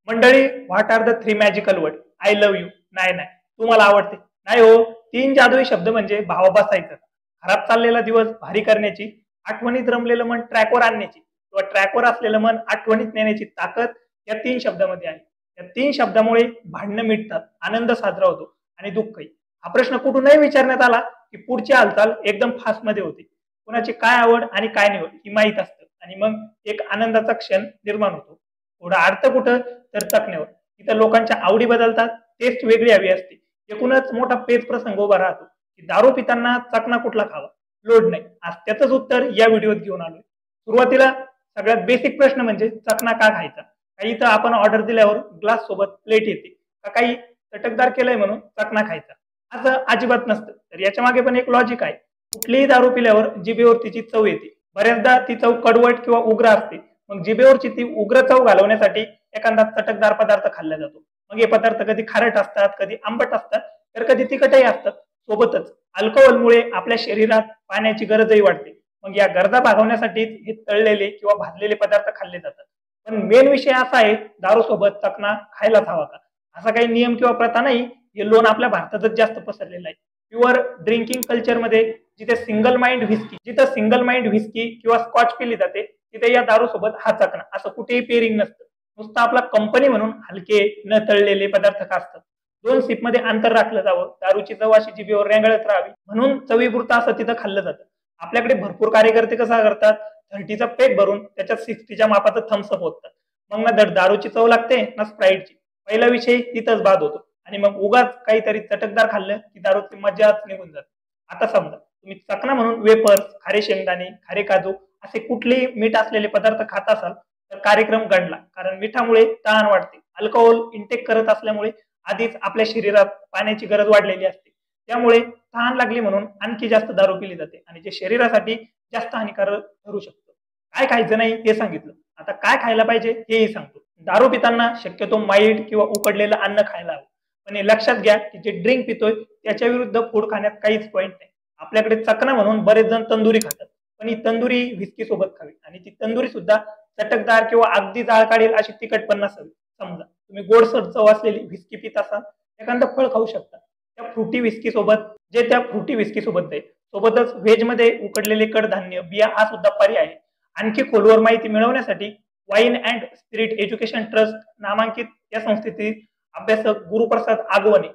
मंडळी, what are the three magical word? I love you. नाही नाही, तू मला आवडते. नाही हो, तीन जादुई शब्द म्हणजे भाव बसायचं, खराब चाललेला दिवस भारी करण्याची, आठवणीत रमलेलं मन ट्रॅकवर आणण्याची किंवा ट्रॅकवर असलेलं मन आठवणीत नेण्याची ताकद या तीन शब्दामध्ये आहे. या तीन शब्दामुळे भांडणं मिटतात, आनंद साजरा होतो आणि दुःखही. हा प्रश्न कुठूनही विचारण्यात आला की पुढची हालचाल एकदम फास्ट मध्ये होते. कुणाची काय आवड आणि काय निवड ही माहीत असतं आणि मग एक आनंदाचा क्षण निर्माण होतो. थोडा अर्थ कुठं तर चकण्यावर. तिथं लोकांच्या आवडी बदलतात, टेस्ट वेगळी हवी असते. एकूणच मोठा पेच प्रसंग उभा राहतो की दारू पिताना चकना कुठला खावा, लोड नाही. आज त्याचंच उत्तर या व्हिडिओत घेऊन आलोय. सुरुवातीला सगळ्यात बेसिक प्रश्न म्हणजे चकना का खायचा? काही तर आपण ऑर्डर दिल्यावर ग्लास सोबत प्लेट येते का काही चटकदार केलंय म्हणून चकना खायचा? असं अजिबात नसतं. तर याच्या मागे पण एक लॉजिक आहे. कुठलीही दारू पिल्यावर जिभेवर तिची चव येते. बऱ्याचदा ती चव कडवट किंवा उग्र असते. मग जिभेवरची ती उग्र चव घालवण्यासाठी एखादा चटकदार पदार्थ खाल्ला जातो. मग हे पदार्थ कधी खारट असतात, कधी आंबट असतात, तर कधी तिखटही असतात. सोबतच अल्कोहोलमुळे आपल्या शरीरात पाण्याची गरजही वाढते. मग या गरजा भागवण्यासाठी हे तळलेले किंवा भाजलेले पदार्थ खाल्ले जातात. पण मेन विषय असा आहे, दारू सोबत चकना खायलाच हवा का? असा काही नियम किंवा प्रथा नाही. हे लोन आपल्या भारतातच जास्त पसरलेलं आहे. प्युअर ड्रिंकिंग कल्चरमध्ये जिथे सिंगल माइंड व्हिस्की किंवा स्कॉच पिली जाते, तिथे या दारू सोबत हा चकना असं कुठेही पेअरिंग नसतं. नुसतं आपला कंपनी म्हणून हलके न तळलेले पदार्थ असतात. दोन सिप मध्ये अंतर राखलं जावं, दारूची चव अशी जिभेवर रेंगाळत राहावी म्हणून चवीपुरतं असं तिथं खाल्लं जातं. आपल्याकडे भरपूर कार्यकर्ते कसा करतात, 30चा पेक भरून त्याच्यात 60च्या मापाचं थम्सअप होतात. मग ना धड दारूची चव लागते ना स्प्राईटची. पहिला विषय तिथंच बाद होतो आणि मग उगाच काहीतरी चटकदार खाल्लं की दारूची मजाच निघून जाते. आता समजा तुम्ही चकना म्हणून वेपर्स, खारे शेंगदाणे, खारे काजू असे कुठलेही मीठ असलेले पदार्थ खात असाल तर कार्यक्रम गणला. कारण मिठामुळे तहान वाढते. अल्कोहोल इनटेक करत असल्यामुळे आधीच आपल्या शरीरात पाण्याची गरज वाढलेली असते. त्यामुळे तहान लागली म्हणून आणखी जास्त दारू पिली जाते आणि जे शरीरासाठी जास्त हानिकारक ठरू शकतं. काय खायचं नाही ते सांगितलं, आता काय खायला पाहिजे हेही सांगतो. दारू पिताना शक्यतो माइल्ड किंवा उकडलेलं अन्न खायला हवं. पण हे लक्षात घ्या की जे ड्रिंक पितोय त्याच्या विरुद्ध फूड खाण्यात काहीच पॉईंट नाही. आपल्याकडे चकना म्हणून बरेच जण तंदुरी खातात, पण ही तंदुरी व्हिस्की सोबत खावी आणि ती तंदुरी सुद्धा चटकदार किंवा अगदी जाळ काढेल अशी तिखट पण नसावी. समजा तुम्ही गोडसर चव असलेली व्हिस्की पित असाल, एखादं फळ खाऊ शकता त्या फ्रुटी व्हिस्की सोबत जाईल. सोबतच व्हेज मध्ये उकडलेले कडधान्य, बिया हा सुद्धा पर्याय आहे. आणखी खोलवर माहिती मिळवण्यासाठी wine and spirit education trust नामांकित या संस्थेतील अभ्यासक गुरुप्रसाद आगवणे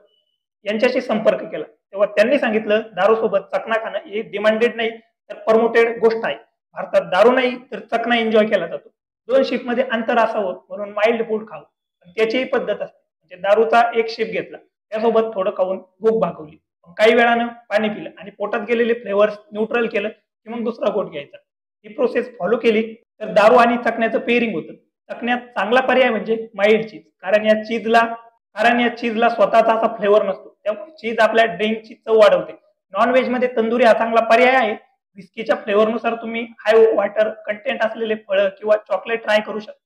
यांच्याशी संपर्क केला. तेव्हा त्यांनी सांगितलं, दारू सोबत चकना खाणं हे डिमांडेड नाही तर प्रमोटेड गोष्ट आहे. भारतात दारू नाही तर चकना एन्जॉय केला जातो. दोन शिप मध्ये अंतर असावं म्हणून माइल्ड फूड खावं. पण त्याचीही पद्धत असते. म्हणजे दारूचा एक शिप घेतला, त्यासोबत थोडं खाऊन भूक भागवली, काही वेळानं पाणी पिलं आणि पोटात गेलेले फ्लेवर्स न्यूट्रल केलं की मग दुसरा घोट घ्यायचा. ही प्रोसेस फॉलो केली तर दारू आणि चकण्याचं पेअरिंग होतं. चकण्यात चांगला पर्याय म्हणजे माइल्ड चीज, कारण या चीजला स्वतःचा असा फ्लेवर नसतो. त्यामुळे चीज आपल्या ड्रिंकची चव वाढवते. नॉन व्हेज मध्ये तंदुरी हा चांगला पर्याय आहे. व्हिस्कीच्या फ्लेवरनुसार तुम्ही हाय वॉटर कंटेंट असलेले फळं किंवा चॉकलेट ट्राय करू शकता.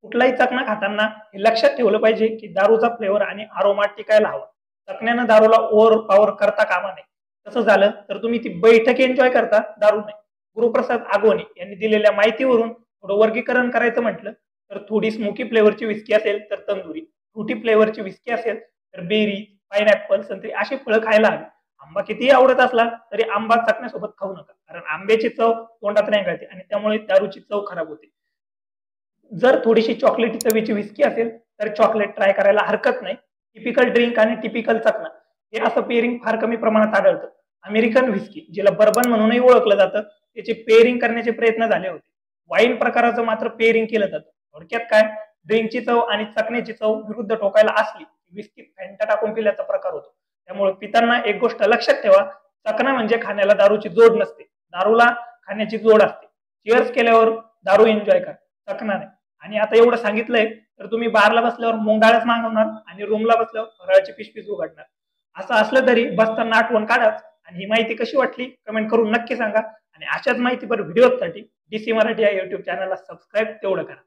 कुठलाही चकना खाताना हे लक्षात ठेवलं पाहिजे की दारूचा फ्लेवर आणि आरोमा टिकायला हवा. चकण्यानं दारूला ओव्हर पॉवर करता कामा नये. तसं झालं तर तुम्ही ती बैठक एन्जॉय करता, दारू नाही. गुरुप्रसाद आगवणे यांनी दिलेल्या माहितीवरून थोडं वर्गीकरण करायचं म्हटलं तर थोडी स्मोकी फ्लेवरची व्हिस्की असेल तर तंदुरी, फ्रुटी फ्लेवरची व्हिस्की असेल तर बेरी, पाइनएप्पल, संत्री अशी फळं खायला हवी. आंबा कितीही आवडत असला तरी आंबा चकण्यासोबत खाऊ नका, कारण आंब्याची चव तोंडात रेंगाळते आणि त्यामुळे दारूची चव खराब होते. जर थोडीशी चॉकलेटी चवीची व्हिस्की असेल तर चॉकलेट ट्राय करायला हरकत नाही. टिपिकल ड्रिंक आणि टिपिकल चकना हे असं पेअरिंग फार कमी प्रमाणात आढळतं. अमेरिकन व्हिस्की, जिला बर्बन म्हणूनही ओळखलं जातं, त्याचे पेअरिंग करण्याचे प्रयत्न झाले होते. वाईन प्रकाराचं मात्र पेअरिंग केलं जातं. थोडक्यात काय, ड्रिंकची चव आणि चकण्याची चव विरुद्ध टोकायला असली व्हिस्कीत फॅन्टा टाकून पिल्याचा प्रकार होतो. त्यामुळे पिताना एक गोष्ट लक्षात ठेवा, चकना म्हणजे खाण्याला दारूची जोड नसते, दारूला खाण्याची जोड असते. चिअर्स केल्यावर दारू एन्जॉय करा, चकना नाही. आणि आता एवढं सांगितलंय तर तुम्ही बारला बसल्यावर मुंगाळच मागवणार आणि रूमला बसल्यावर फराळाची पिशवीच उघडणार. असं असलं तरी बसताना आठवण काढाच. आणि ही माहिती कशी वाटली कमेंट करून नक्की सांगा. आणि अशाच माहितीपर व्हिडिओसाठी DC मराठी या YouTube चॅनलला सबस्क्राईब तेवढं करा.